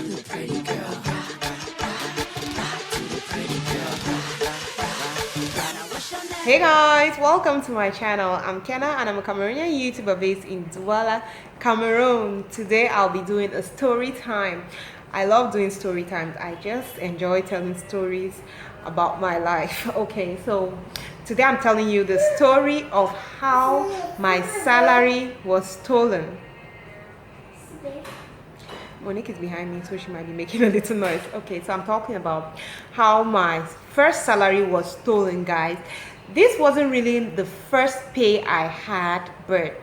Hey guys, welcome to my channel. I'm Kenna and I'm a Cameroonian YouTuber based in Douala, Cameroon. Today I'll be doing a story time. I love doing story times. I just enjoy telling stories about my life. Okay, so today I'm telling you the story of how my salary was stolen. Monique is behind me, so she might be making a little noise. Okay, so I'm talking about how my first salary was stolen, guys. This wasn't really the first pay I had, but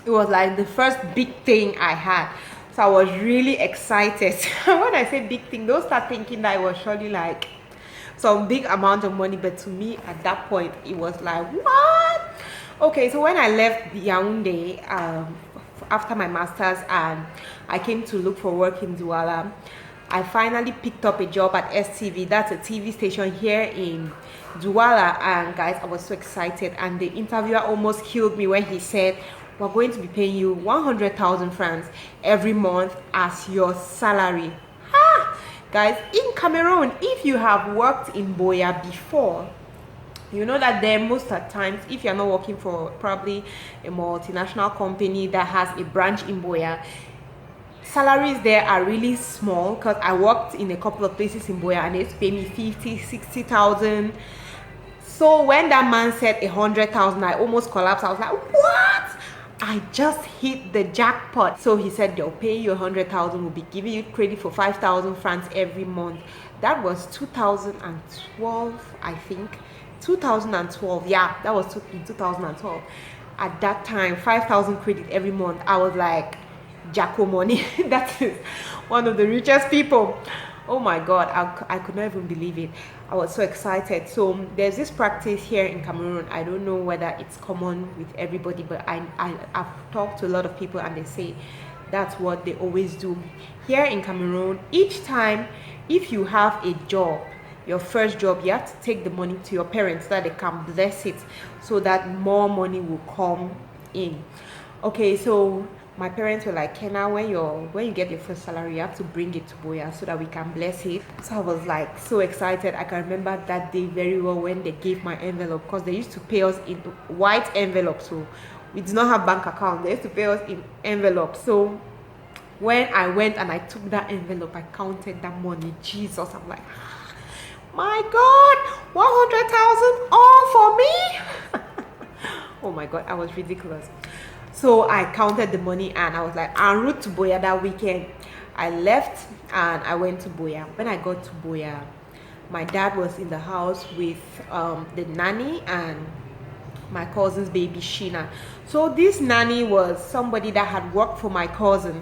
it was like the first big thing I had. So I was really excited. When I say big thing, don't start thinking that it was surely like some big amount of money, but to me at that point it was like, what? Okay, so when I left Yaoundé after my master's and I came to look for work in Douala, I finally picked up a job at STV. That's a TV station here in Douala, and guys, I was so excited, and the interviewer almost killed me when he said, we're going to be paying you 100,000 francs every month as your salary. Guys, in Cameroon, if you have worked in Boya before, you know that there most of the times, if you're not working for probably a multinational company that has a branch in Boya, salaries there are really small. Because I worked in a couple of places in Boya and they used to pay me 50, 60,000. So when that man said 100,000, I almost collapsed. I was like, what? I just hit the jackpot. So he said they'll pay you 100,000, we'll be giving you credit for 5,000 francs every month. That was 2012, I think. 2012, yeah, that was in 2012. At that time, 5,000 credit every month. I was like, Jacko money. That is one of the richest people. Oh my god, I could not even believe it. I was so excited. So there's this practice here in Cameroon. I don't know whether it's common with everybody, but I've talked to a lot of people and they say that's what they always do here in Cameroon. Each time, if you have a job, your first job, you have to take the money to your parents so that they can bless it, so that more money will come in. Okay, so my parents were like, Kenna, when you get your first salary, you have to bring it to Boya so that we can bless it. So I was like so excited. I can remember that day very well when they gave my envelope, because they used to pay us in white envelopes. So we did not have bank account. They used to pay us in envelopes. So when I went and I took that envelope, I counted that money. Jesus, I'm like, my God, 100,000 all for me. Oh my God, I was ridiculous. So I counted the money and I was like, en route to Boya that weekend. I left and I went to Boya. When I got to Boya, my dad was in the house with the nanny and my cousin's baby Sheena. So this nanny was somebody that had worked for my cousin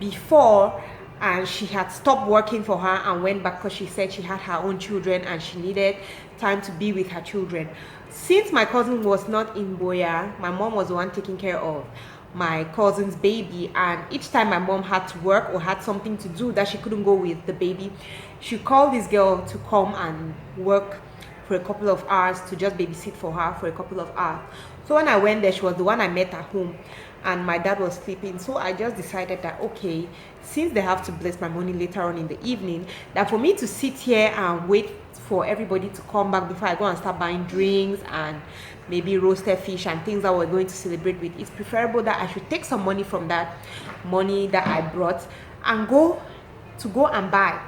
before, and she had stopped working for her and went back because she said she had her own children and she needed time to be with her children. Since my cousin was not in Boya, my mom was the one taking care of my cousin's baby, and each time my mom had to work or had something to do that she couldn't go with the baby, she called this girl to come and work for a couple of hours, to just babysit for her for a couple of hours. So when I went there, she was the one I met at home and my dad was sleeping. So I just decided that, okay, since they have to bless my money later on in the evening, that for me to sit here and wait for everybody to come back before I go and start buying drinks and maybe roasted fish and things that we're going to celebrate with, it's preferable that I should take some money from that money that I brought and go and buy.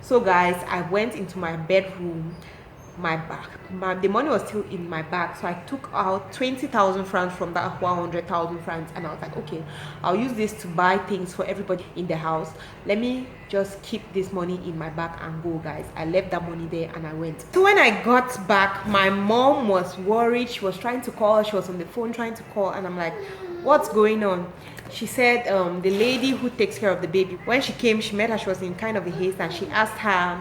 So guys, I went into my bedroom. The money was still in my bag, so I took out 20,000 francs from that 100,000 francs, and I was like, okay, I'll use this to buy things for everybody in the house. Let me just keep this money in my bag and go, guys. I left that money there and I went. So when I got back, my mom was worried. She was trying to call. She was on the phone trying to call, and I'm like, what's going on? She said the lady who takes care of the baby, when she came, she met her. She was in kind of a haste, and she asked her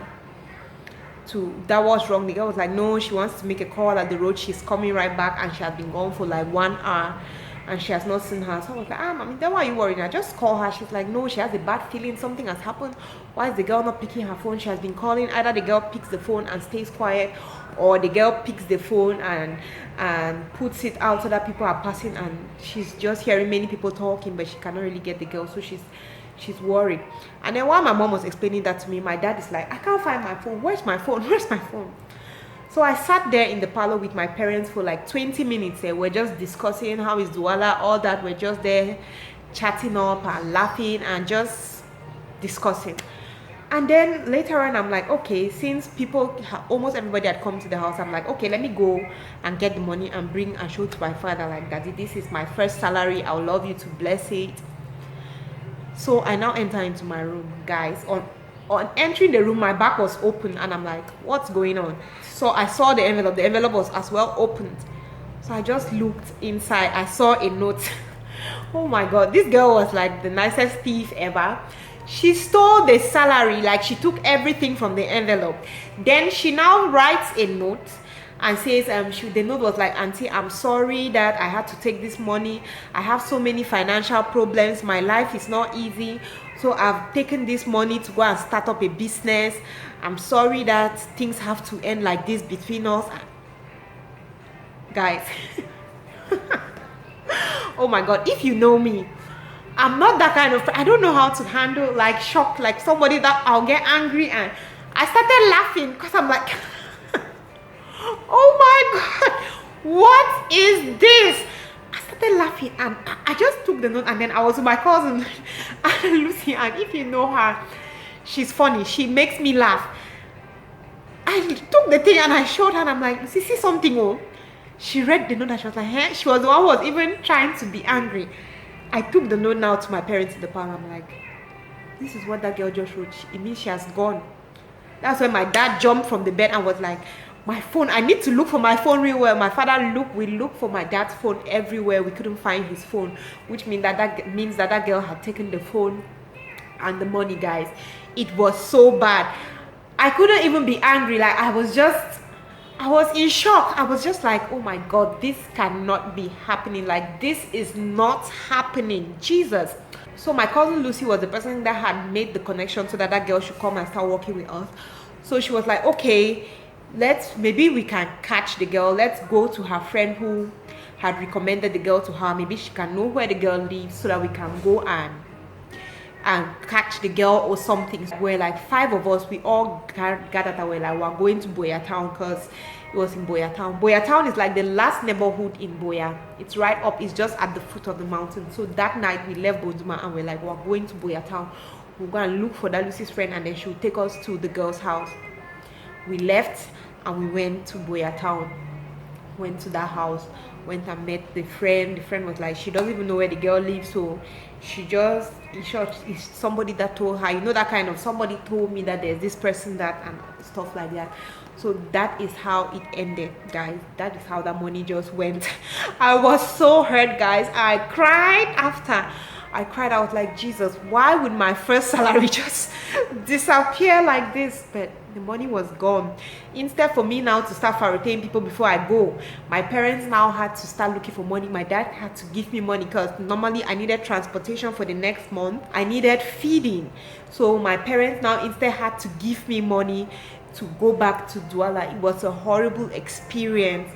that was wrong. The girl was like, no, she wants to make a call at the road. She's coming right back, and she had been gone for like 1 hour and she has not seen her. So I was like, mommy, then why are you worried? I just call her. She's like, no, she has a bad feeling, something has happened. Why is the girl not picking her phone? She has been calling. Either the girl picks the phone and stays quiet, or the girl picks the phone and puts it out so that people are passing, and she's just hearing many people talking, but she cannot really get the girl. So she's she's worried. And then while my mom was explaining that to me, my dad is like, I can't find my phone. Where's my phone? Where's my phone? So I sat there in the parlor with my parents for like 20 minutes. We're just discussing how is Douala, all that. We're just there chatting up and laughing and just discussing. And then later on, I'm like, okay, since almost everybody had come to the house, I'm like, okay, let me go and get the money and bring and show to my father, like, Daddy, this is my first salary. I would love you to bless it. So I now enter into my room, guys. On entering the room, my back was open, and I'm like, what's going on? So I saw the envelope. The envelope was as well opened. So I just looked inside. I saw a note. Oh my God, this girl was like the nicest thief ever. She stole the salary, like she took everything from the envelope. Then she now writes a note and says, the note was like, Auntie, I'm sorry that I had to take this money. I have so many financial problems. My life is not easy. So I've taken this money to go and start up a business. I'm sorry that things have to end like this between us. Guys. Oh my God, if you know me, I'm not that kind of, I don't know how to handle like shock, like somebody that I'll get angry. And I started laughing because I'm like, oh my God, what is this? I started laughing and I just took the note, and then I was with my cousin Lucy, and if you know her, she's funny, she makes me laugh. I took the thing and I showed her, and I'm like, see something? Oh, she read the note and she was like, hey? She was the one who was even trying to be angry. I took the note now to my parents in the parlor. I'm like, this is what that girl just wrote. It means she has gone. That's when my dad jumped from the bed and was like, my phone, I need to look for my phone real well. My father we looked for my dad's phone everywhere. We couldn't find his phone, which means that girl had taken the phone and the money, guys. It was so bad. I couldn't even be angry. Like, I was in shock. I was just like, oh my God, this cannot be happening. Like, this is not happening. Jesus. So my cousin Lucy was the person that had made the connection so that girl should come and start working with us. So she was like, okay, maybe we can catch the girl. Let's go to her friend who had recommended the girl to her. Maybe she can know where the girl lives so that we can go and catch the girl or something. We're like 5 of us. We all gathered that we're going to Boya Town because it was in Boya Town. Boya Town is like the last neighborhood in Boya. It's right up. It's just at the foot of the mountain. So that night we left Bozuma and we're like, we're going to Boya Town. We'll go and look for that Lucy's friend, and then she'll take us to the girl's house. We left and we went to Boya Town. Went to that house. Went and met the friend. The friend was like, she doesn't even know where the girl lives, so she just, in short, it's somebody that told her, you know, that kind of, somebody told me that there's this person that, and stuff like that. So that is how it ended, guys. That is how that money just went. I was so hurt, guys. I cried after. I cried. I was like, Jesus, why would my first salary just disappear like this? But the money was gone. Instead for me now to start farrotating people before I go, my parents now had to start looking for money. My dad had to give me money because normally I needed transportation for the next month. I needed feeding. So my parents now instead had to give me money to go back to Douala. It was a horrible experience.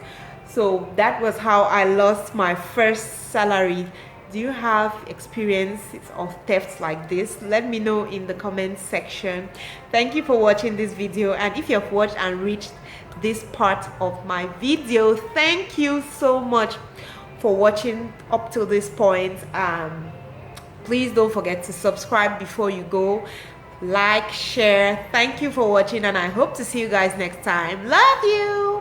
So that was how I lost my first salary. Do you have experiences of thefts like this? Let me know in the comments section. Thank you for watching this video, and if you have watched and reached this part of my video, thank you so much for watching up till this point. Please don't forget to subscribe before you go. Like, share. Thank you for watching, and I hope to see you guys next time. Love you.